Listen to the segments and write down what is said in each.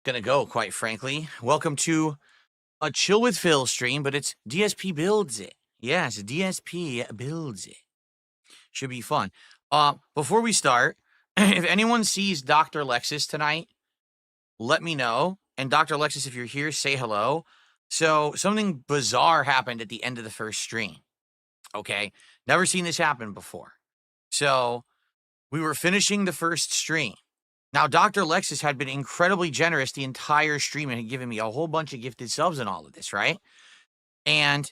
gonna go, quite frankly. Welcome to a Chill with Phil stream, but it's DSP builds it. Yes, DSP builds it. Should be fun. Before we start, if anyone sees Dr. Lexus tonight, let me know. And Dr. Lexus, if you're here, say hello. So something bizarre happened at the end of the first stream. Okay, never seen this happen before. So we were finishing the first stream. Now, Dr. Lexus had been incredibly generous the entire stream and had given me a whole bunch of gifted subs and all of this, right? And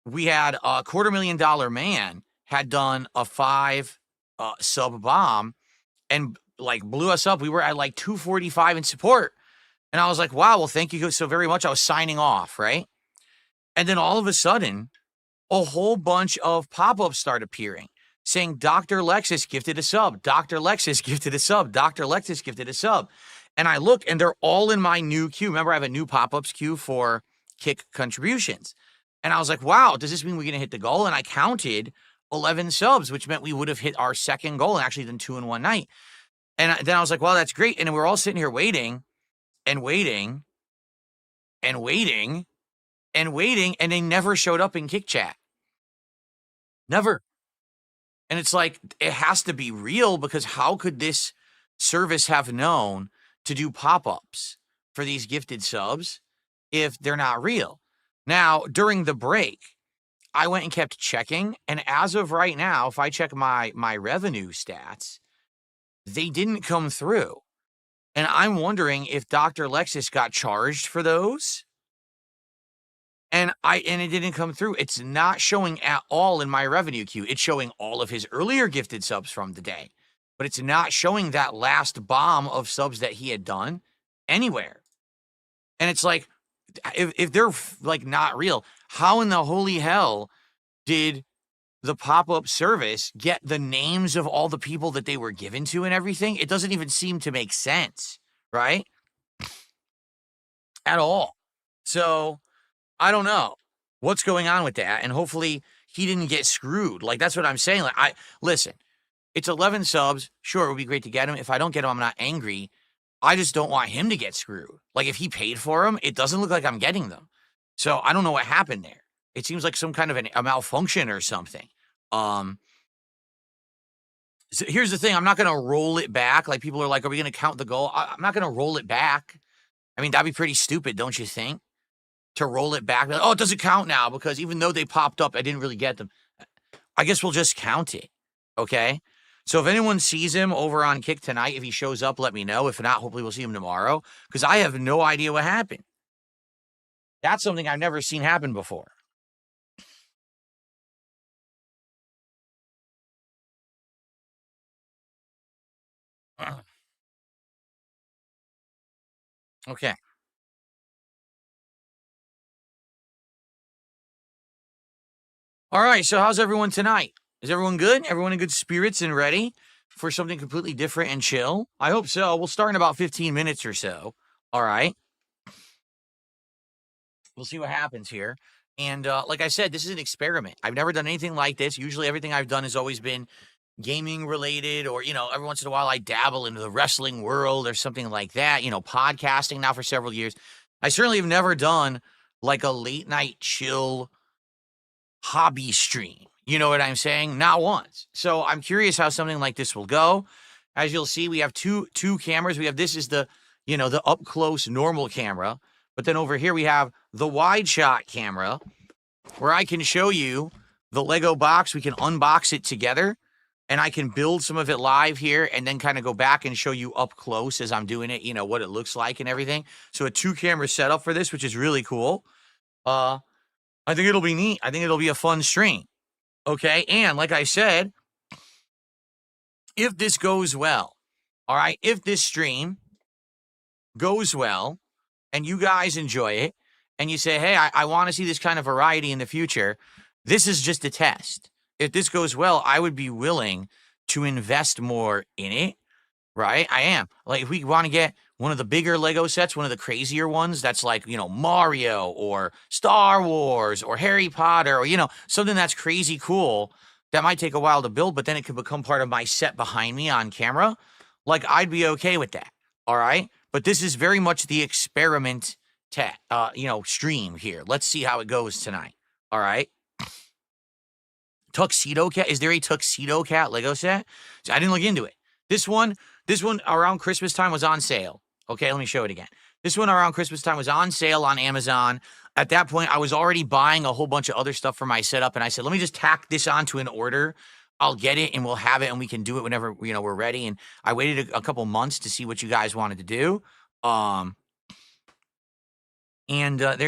we had a $250,000 man had done a 5 sub bomb and like blew us up. We were at like 245 in support. And I was like, wow, well, thank you so very much. I was signing off, right? And then all of a sudden, a whole bunch of pop-ups start appearing saying Dr. Lexus gifted a sub, Dr. Lexus gifted a sub, Dr. Lexus gifted a sub. And I look and they're all in my new queue. Remember, I have a new pop-ups queue for Kick contributions. And I was like, wow, does this mean we're going to hit the goal? And I counted 11 subs, which meant we would have hit our second goal and actually done 2 in one night. And then I was like, well, that's great. And then we're all sitting here waiting and waiting and waiting and waiting. And they never showed up in Kick chat. Never. And it's like, it has to be real because how could this service have known to do pop-ups for these gifted subs if they're not real? Now, during the break, I went and kept checking. And as of right now, if I check my revenue stats, they didn't come through. And I'm wondering if Dr. Lexus got charged for those. And it didn't come through. It's not showing at all in my revenue queue. It's showing all of his earlier gifted subs from the day, but it's not showing that last bomb of subs that he had done anywhere. And it's like, if they're like not real, how in the holy hell did the pop-up service get the names of all the people that they were given to and everything? It doesn't even seem to make sense, right? At all. So I don't know what's going on with that. And hopefully he didn't get screwed. Like, that's what I'm saying. Like, listen, it's 11 subs. Sure, it would be great to get him. If I don't get him, I'm not angry. I just don't want him to get screwed. Like, if he paid for them, it doesn't look like I'm getting them. So I don't know what happened there. It seems like some kind of a malfunction or something. So here's the thing. I'm not going to roll it back. Like, people are like, are we going to count the goal? I'm not going to roll it back. I mean, that'd be pretty stupid, don't you think? To roll it back. Like, oh, it doesn't count now because even though they popped up, I didn't really get them. I guess we'll just count it. Okay. So if anyone sees him over on Kick tonight, if he shows up, let me know. If not, hopefully we'll see him tomorrow because I have no idea what happened. That's something I've never seen happen before. Okay. All right. So how's everyone tonight? Is everyone good? Everyone in good spirits and ready for something completely different and chill? I hope so. We'll start in about 15 minutes or so. All right. We'll see what happens here. And like I said, this is an experiment. I've never done anything like this. Usually everything I've done has always been gaming related or, every once in a while I dabble into the wrestling world or something like that, podcasting now for several years. I certainly have never done like a late night chill hobby stream. You know what I'm saying? Not once. So I'm curious how something like this will go. As you'll see, we have two cameras. We have this is the, the up close normal camera. But then over here we have the wide shot camera where I can show you the Lego box. We can unbox it together and I can build some of it live here and then kind of go back and show you up close as I'm doing it, what it looks like and everything. So a 2-camera setup for this, which is really cool. I think it'll be neat. I think it'll be a fun stream. Okay. And like I said, if this goes well, all right, if this stream goes well and you guys enjoy it and you say, hey, I want to see this kind of variety in the future, this is just a test. If this goes well, I would be willing to invest more in it, right? I am. Like, if we want to get one of the bigger Lego sets, one of the crazier ones that's like, Mario or Star Wars or Harry Potter or, something that's crazy cool that might take a while to build, but then it could become part of my set behind me on camera. Like, I'd be okay with that. All right. but this is very much the experiment stream here. Let's see how it goes tonight. All right. Tuxedo Cat. Is there a Tuxedo Cat Lego set? So I didn't look into it. This one around Christmas time was on sale. Okay, let me show it again. This one around Christmas time was on sale on Amazon. At that point, I was already buying a whole bunch of other stuff for my setup, and I said, let me just tack this onto an order. I'll get it, and we'll have it, and we can do it whenever we're ready. And I waited a couple months to see what you guys wanted to do. There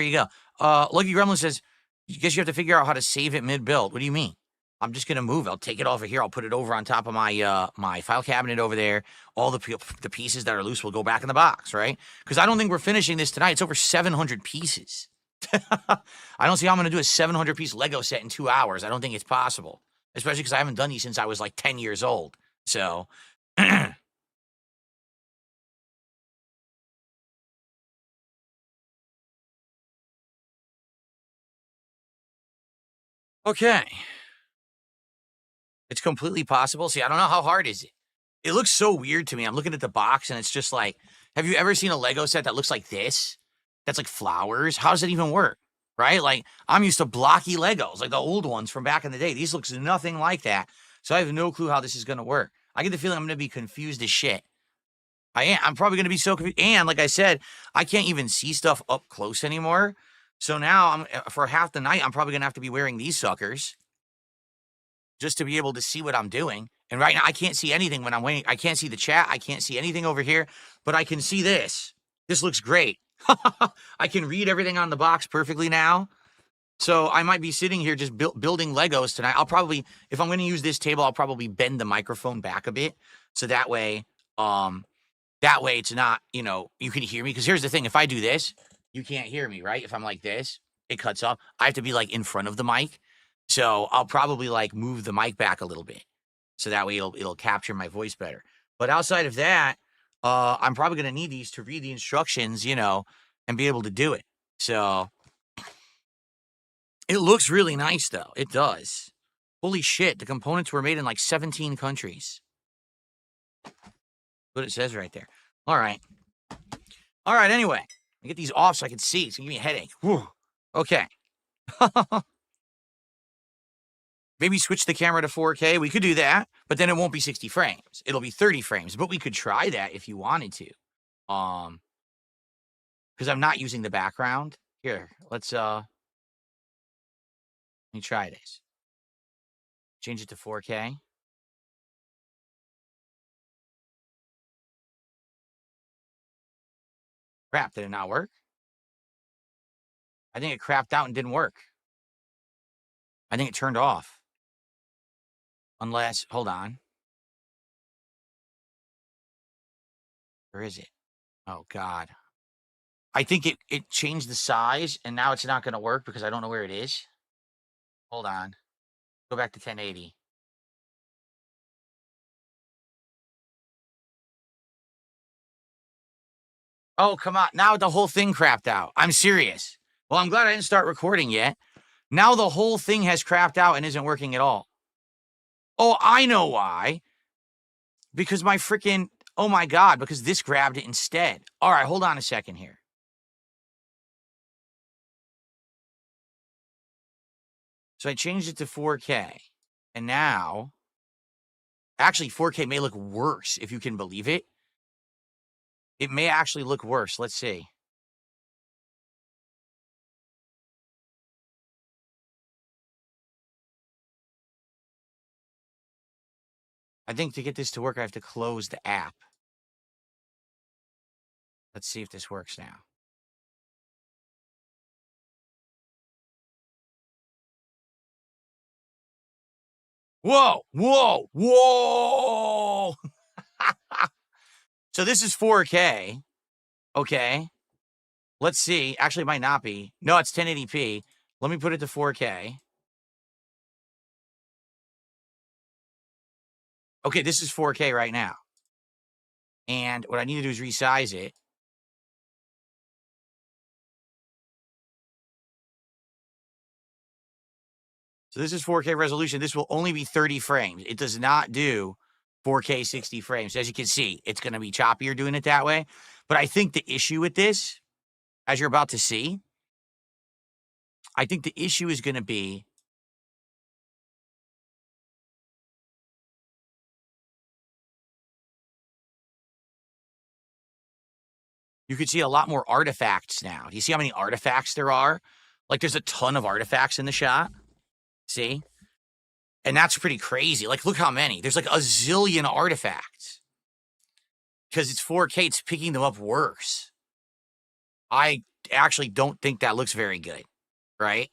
you go. Lucky Gremlin says, I guess you have to figure out how to save it mid-build. What do you mean? I'm just gonna move. I'll take it over here. I'll put it over on top of my my file cabinet over there. All the pieces that are loose will go back in the box, right? Because I don't think we're finishing this tonight. It's over 700 pieces. I don't see how I'm gonna do a 700 piece Lego set in 2 hours. I don't think it's possible, especially because I haven't done these since I was like 10 years old. So. Okay. It's completely possible. See, I don't know how hard is it. It looks so weird to me. I'm looking at the box and it's just like, have you ever seen a Lego set that looks like this? That's like flowers. How does it even work? Right? Like I'm used to blocky Legos, like the old ones from back in the day. These looks nothing like that. So I have no clue how this is going to work. I get the feeling I'm going to be confused as shit. I'm probably going to be so confused. And like I said, I can't even see stuff up close anymore. So now for half the night, I'm probably going to have to be wearing these suckers just to be able to see what I'm doing. And right now, I can't see anything when I'm waiting. I can't see the chat. I can't see anything over here, but I can see this. This looks great. I can read everything on the box perfectly now. So I might be sitting here just building Legos tonight. I'll probably, if I'm going to use this table, I'll probably bend the microphone back a bit. So that way it's not, you can hear me. Because here's the thing. If I do this, you can't hear me, right? If I'm like this, it cuts off. I have to be like in front of the mic. So I'll probably like move the mic back a little bit. So that way it'll capture my voice better. But outside of that, I'm probably going to need these to read the instructions, and be able to do it. So it looks really nice, though. It does. Holy shit. The components were made in like 17 countries. What it says right there. All right. All right. Anyway, I get these off so I can see. It's going to give me a headache. Whew. Okay. Maybe switch the camera to 4K. We could do that, but then it won't be 60 frames. It'll be 30 frames, but we could try that if you wanted to. Because I'm not using the background. Here, let me try this. Change it to 4K. Crap, did it not work? I think it crapped out and didn't work. I think it turned off. Unless, hold on. Where is it? Oh, God. I think it changed the size, and now it's not going to work because I don't know where it is. Hold on. Go back to 1080. Oh, come on. Now the whole thing crapped out. I'm serious. Well, I'm glad I didn't start recording yet. Now the whole thing has crapped out and isn't working at all. Oh, I know why. Because my freaking, oh my God, because this grabbed it instead. All right, hold on a second here. So I changed it to 4K. And now, actually 4K may look worse, if you can believe it. It may actually look worse. Let's see. I think to get this to work, I have to close the app. Let's see if this works now. Whoa, whoa, whoa. So this is 4K. Okay. Let's see. Actually, it might not be. No, it's 1080p. Let me put it to 4K. Okay, this is 4K right now. And what I need to do is resize it. So this is 4K resolution. This will only be 30 frames. It does not do 4K 60 frames. As you can see, it's going to be choppier doing it that way. But I think the issue with this, as you're about to see, I think the issue is going to be you can see a lot more artifacts now. Do you see how many artifacts there are? Like, there's a ton of artifacts in the shot. See? And that's pretty crazy. Like, look how many. There's like a zillion artifacts. Because it's 4K, it's picking them up worse. I actually don't think that looks very good, right?